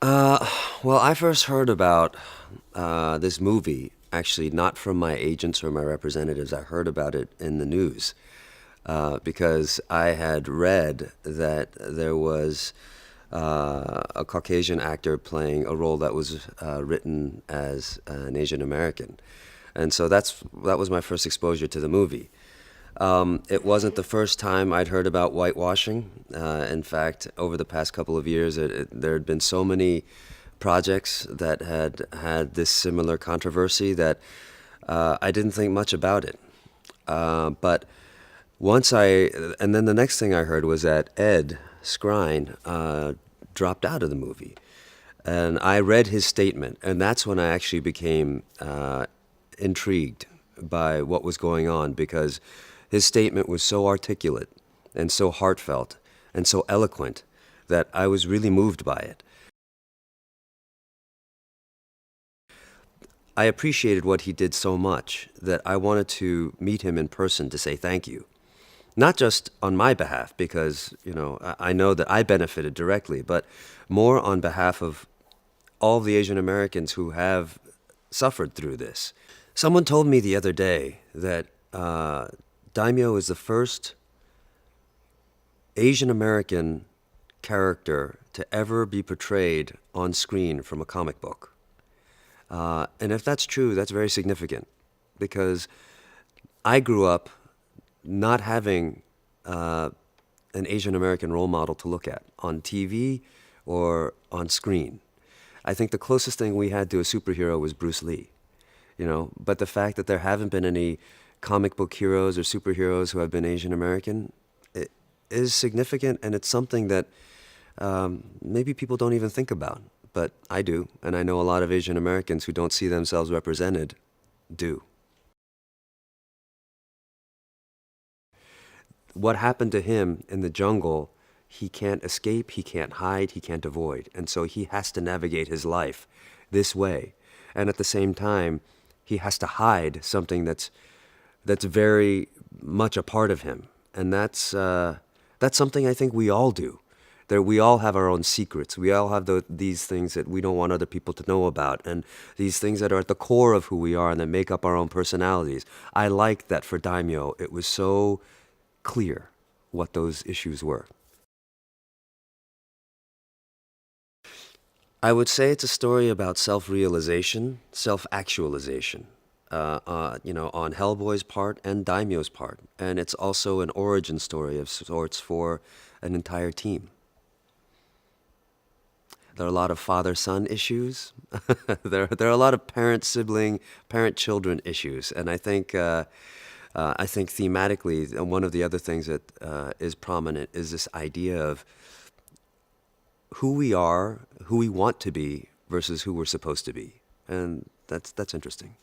Uh, well, I first heard about this movie, actually, not from my agents or my representatives. I heard about it in the news because I had read that there was a Caucasian actor playing a role that was written as an Asian American. And so that was my first exposure to the movie. It wasn't the first time I'd heard about whitewashing. In fact, over the past couple of years, there had been so many projects that had had this similar controversy that I didn't think much about it. But once I, and then the next thing I heard was that Ed Skrein dropped out of the movie. And I read his statement, and that's when I actually became intrigued by what was going on because his statement was so articulate and so heartfelt and so eloquent that I was really moved by it. I appreciated what he did so much that I wanted to meet him in person to say thank you. Not just on my behalf, because, I know that I benefited directly, but more on behalf of all the Asian Americans who have suffered through this. Someone told me the other day that Daimyo is the first Asian American character to ever be portrayed on screen from a comic book. And if that's true, that's very significant because I grew up not having an Asian American role model to look at on TV or on screen. I think the closest thing we had to a superhero was Bruce Lee, but the fact that there haven't been any comic book heroes or superheroes who have been Asian American is significant, and it's something that maybe people don't even think about, but I do, and I know a lot of Asian Americans who don't see themselves represented do. What happened to him in the jungle, he can't escape, he can't hide, he can't avoid, and so he has to navigate his life this way, and at the same time, he has to hide something that's very much a part of him, and that's something I think we all do. That we all have our own secrets. We all have these things that we don't want other people to know about, and these things that are at the core of who we are and that make up our own personalities. I like that for Daimyo, it was so clear what those issues were. I would say it's a story about self-realization, self-actualization, on Hellboy's part and Daimyo's part. And it's also an origin story of sorts for an entire team. There are a lot of father-son issues. There are a lot of parent-sibling, parent-children issues. And I think thematically, one of the other things that is prominent is this idea of who we are, who we want to be, versus who we're supposed to be. And that's interesting.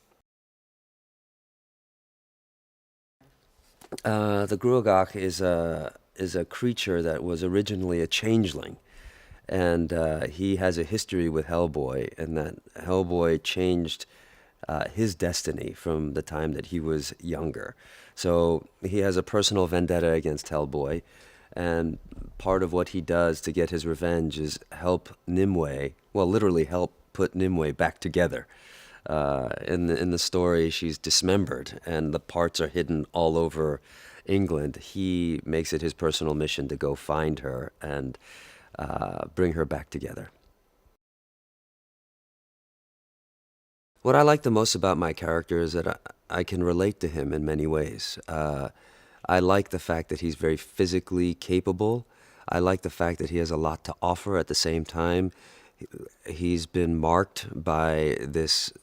The Gruagach is a creature that was originally a changeling, and he has a history with Hellboy, and that Hellboy changed his destiny from the time that he was younger. So he has a personal vendetta against Hellboy, and part of what he does to get his revenge is help Nimue, well, literally help put Nimue back together. In the story, she's dismembered, and the parts are hidden all over England. He makes it his personal mission to go find her and bring her back together. What I like the most about my character is that I can relate to him in many ways. I like the fact that he's very physically capable. I like the fact that he has a lot to offer at the same time. He's been marked by this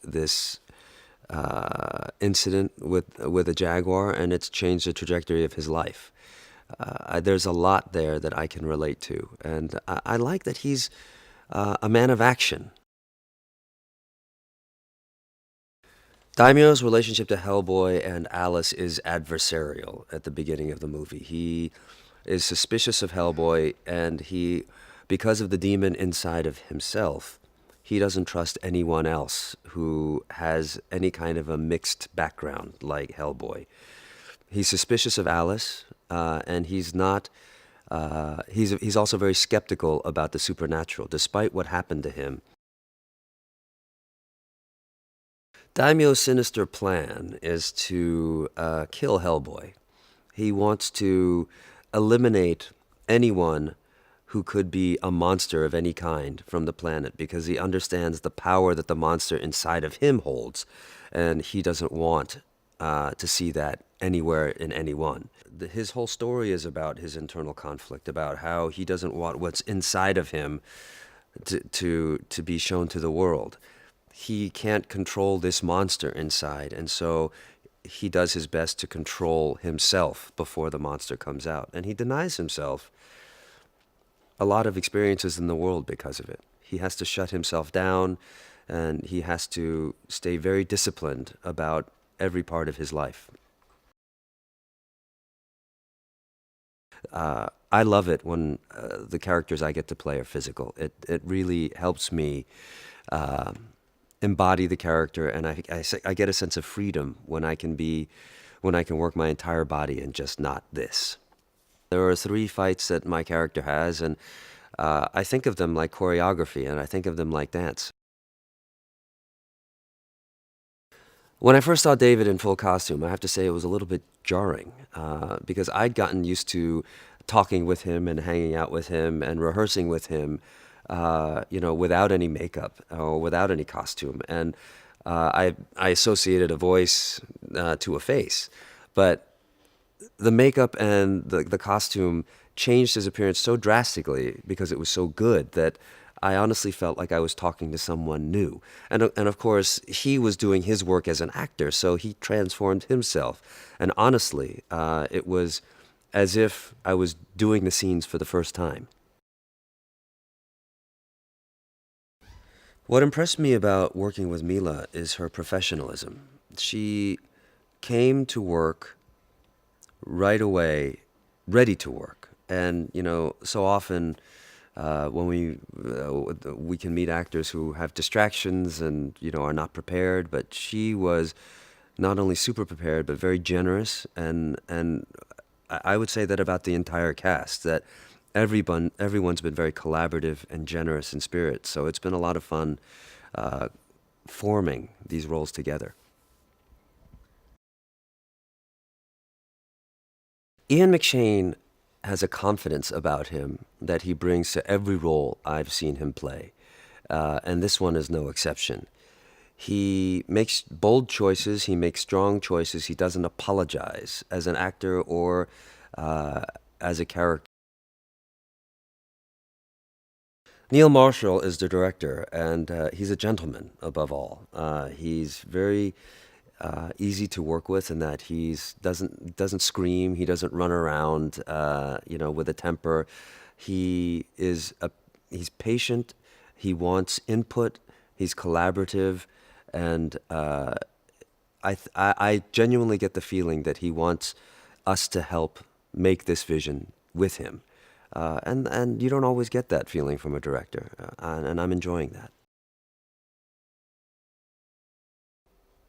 incident with a jaguar, and it's changed the trajectory of his life. There's a lot there that I can relate to, and I like that he's a man of action. Daimyo's relationship to Hellboy and Alice is adversarial at the beginning of the movie. He is suspicious of Hellboy, and because of the demon inside of himself, he doesn't trust anyone else who has any kind of a mixed background like Hellboy. He's suspicious of Alice, and he's not He's also very skeptical about the supernatural, despite what happened to him. Daimyo's sinister plan is to kill Hellboy. He wants to eliminate anyone who could be a monster of any kind from the planet because he understands the power that the monster inside of him holds, and he doesn't want to see that anywhere in anyone. His whole story is about his internal conflict, about how he doesn't want what's inside of him to be shown to the world. He can't control this monster inside, and so he does his best to control himself before the monster comes out. And he denies himself a lot of experiences in the world because of it. He has to shut himself down, and he has to stay very disciplined about every part of his life. I love it when the characters I get to play are physical. It really helps me embody the character, and I get a sense of freedom when I can work my entire body and just not this. There are 3 fights that my character has, and I think of them like choreography, and I think of them like dance. When I first saw David in full costume, I have to say it was a little bit jarring because I'd gotten used to talking with him and hanging out with him and rehearsing with him, without any makeup or without any costume. And I associated a voice to a face. But the makeup and the costume changed his appearance so drastically because it was so good that I honestly felt like I was talking to someone new. And of course, he was doing his work as an actor, so he transformed himself. And honestly, it was as if I was doing the scenes for the first time. What impressed me about working with Mila is her professionalism. She came to work right away, ready to work. And, so often when we can meet actors who have distractions and, are not prepared, but she was not only super prepared, but very generous. And I would say that about the entire cast, that everyone's been very collaborative and generous in spirit. So it's been a lot of fun forming these roles together. Ian McShane has a confidence about him that he brings to every role I've seen him play, and this one is no exception. He makes bold choices, he makes strong choices, he doesn't apologize as an actor or as a character. Neil Marshall is the director, and he's a gentleman above all. He's very easy to work with in that doesn't scream, he doesn't run around, with a temper. He's patient, he wants input, he's collaborative, and I genuinely get the feeling that he wants us to help make this vision with him. And you don't always get that feeling from a director, and I'm enjoying that.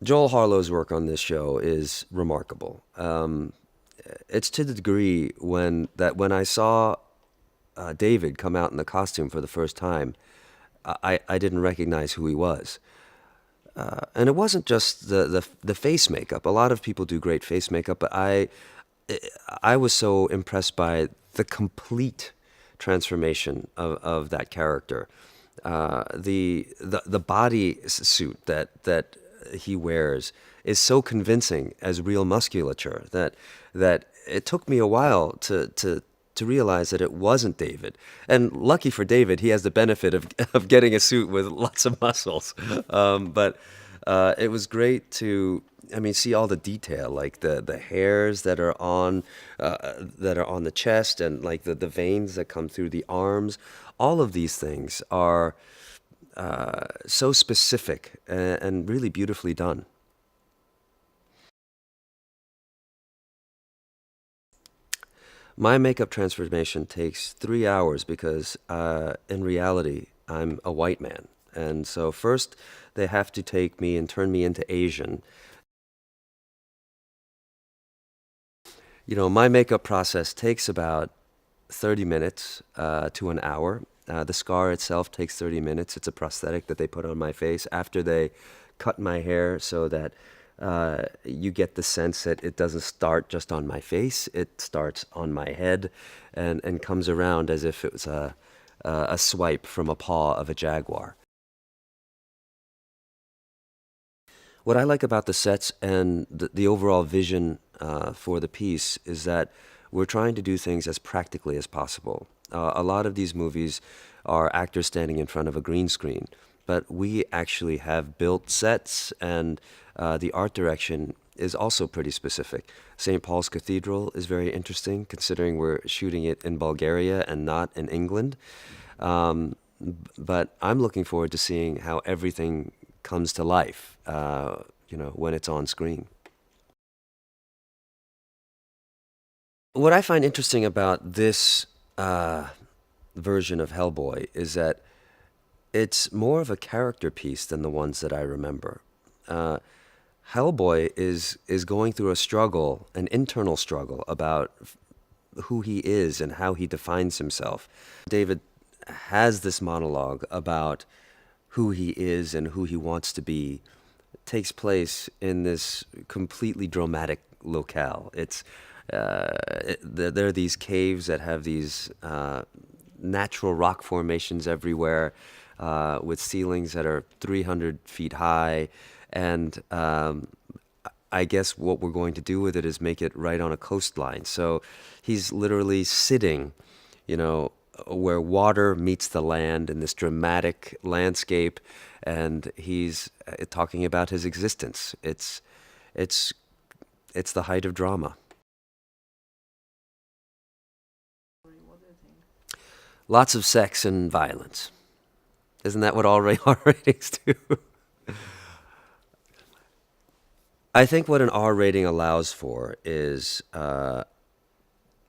Joel Harlow's work on this show is remarkable. It's to the degree when I saw David come out in the costume for the first time, I didn't recognize who he was. And it wasn't just the face makeup. A lot of people do great face makeup, but I was so impressed by the complete transformation of that character. The body suit that he wears is so convincing as real musculature that it took me a while to realize that it wasn't David. And lucky for David, he has the benefit of getting a suit with lots of muscles. But it was great to see all the detail, like the hairs that are on the chest, and like the veins that come through the arms. All of these things are so specific and really beautifully done. My makeup transformation takes 3 hours because in reality, I'm a white man. And so first they have to take me and turn me into Asian. My makeup process takes about 30 minutes to an hour. The scar itself takes 30 minutes. It's a prosthetic that they put on my face after they cut my hair so that you get the sense that it doesn't start just on my face. It starts on my head and comes around as if it was a swipe from a paw of a jaguar. What I like about the sets and the overall vision for the piece is that we're trying to do things as practically as possible. A lot of these movies are actors standing in front of a green screen, but we actually have built sets, and the art direction is also pretty specific. St. Paul's Cathedral is very interesting, considering we're shooting it in Bulgaria and not in England. But I'm looking forward to seeing how everything comes to life, when it's on screen. What I find interesting about this version of Hellboy is that it's more of a character piece than the ones that I remember. Hellboy is going through a struggle, an internal struggle about who he is and how he defines himself. David has this monologue about who he is and who he wants to be. It takes place in this completely dramatic locale. There are these caves that have these natural rock formations everywhere, with ceilings that are 300 feet high. And I guess what we're going to do with it is make it right on a coastline. So he's literally sitting, where water meets the land in this dramatic landscape, and he's talking about his existence. It's the height of drama. Lots of sex and violence. Isn't that what all R ratings do? I think what an R rating allows for is a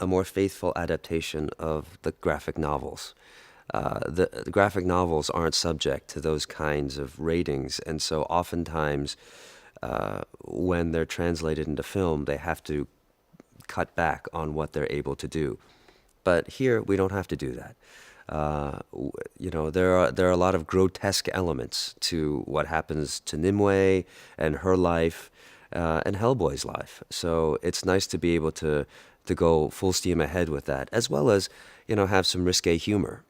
more faithful adaptation of the graphic novels. The graphic novels aren't subject to those kinds of ratings, and so oftentimes when they're translated into film, they have to cut back on what they're able to do. But here, we don't have to do that. There are a lot of grotesque elements to what happens to Nimue and her life and Hellboy's life. So it's nice to be able to go full steam ahead with that, as well as have some risque humor.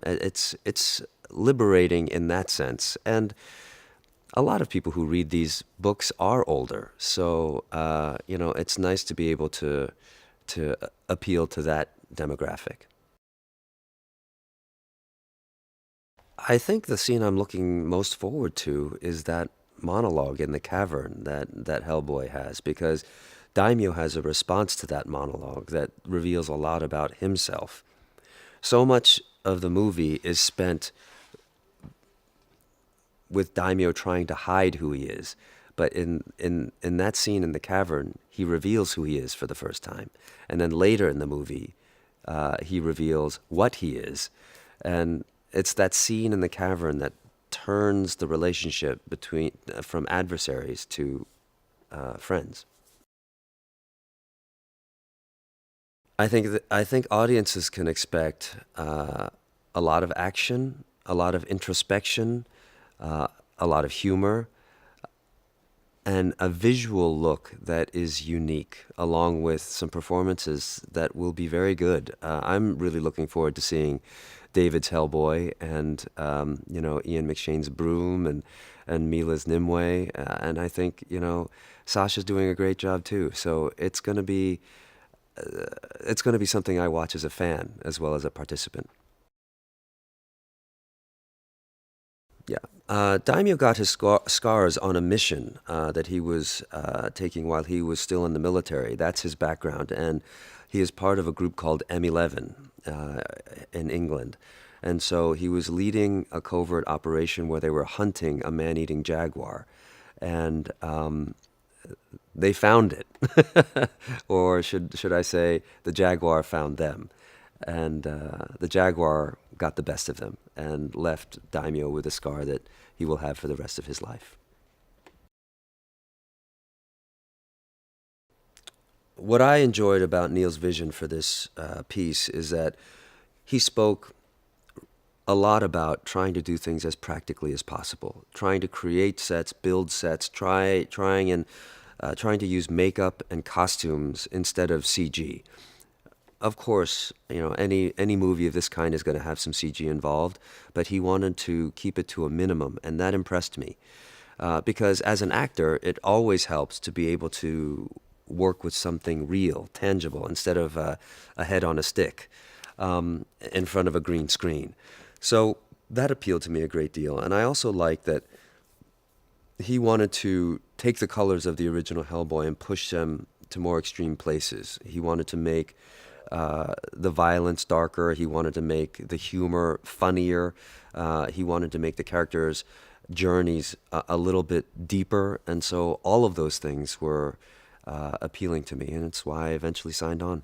It's liberating in that sense, and a lot of people who read these books are older. So it's nice to be able to appeal to that demographic. I think the scene I'm looking most forward to is that monologue in the cavern that Hellboy has, because Daimyo has a response to that monologue that reveals a lot about himself. So much of the movie is spent with Daimyo trying to hide who he is, but in that scene in the cavern, he reveals who he is for the first time. And then later in the movie, he reveals what he is. And it's that scene in the cavern that turns the relationship from adversaries to friends. I think audiences can expect a lot of action, a lot of introspection, a lot of humor, and a visual look that is unique, along with some performances that will be very good. I'm really looking forward to seeing David's Hellboy and Ian McShane's Broom and Mila's Nimue, and I think Sasha's doing a great job too. So it's going to be something I watch as a fan as well as a participant. Yeah. Daimyo got his scars on a mission that he was taking while he was still in the military. That's his background, and he is part of a group called M11 in England. And so he was leading a covert operation where they were hunting a man-eating jaguar. And they found it. Or should I say, the jaguar found them. And the jaguar got the best of them and left Daimyo with a scar that he will have for the rest of his life. what I enjoyed about Neil's vision for this piece is that he spoke a lot about trying to do things as practically as possible, trying to create sets, build sets, trying to use makeup and costumes instead of CG. Of course, any movie of this kind is going to have some CG involved, but he wanted to keep it to a minimum, and that impressed me. Because as an actor, it always helps to be able to work with something real, tangible, instead of a head on a stick in front of a green screen. So that appealed to me a great deal. And I also liked that he wanted to take the colors of the original Hellboy and push them to more extreme places. He wanted to make the violence darker. He wanted to make the humor funnier. He wanted to make the characters' journeys a little bit deeper. And so all of those things were appealing to me, and it's why I eventually signed on.